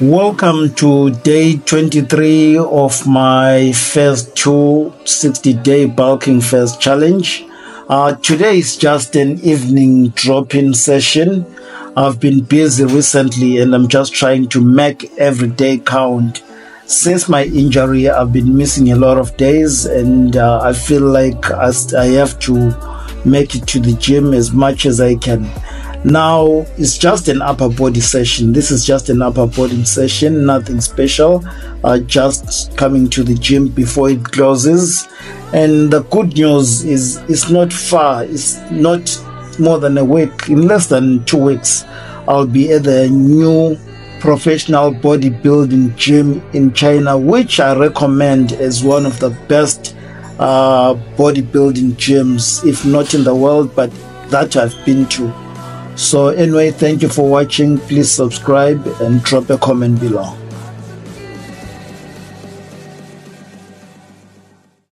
Welcome to day 23 of my first 260-day bulking first challenge. Today is just an evening drop-in session. I've been busy recently and I'm just trying to make every day count. Since my injury, I've been missing a lot of days and I feel like I have to make it to the gym as much as I can. Now, it's just an upper body session. This is just an upper body session, nothing special. Just coming to the gym before it closes. And the good news is it's not far. It's not more than a week. In less than 2 weeks, I'll be at the new professional bodybuilding gym in China, which I recommend as one of the best bodybuilding gyms, if not in the world, but that I've been to. So anyway, thank you for watching. Please subscribe and drop a comment below.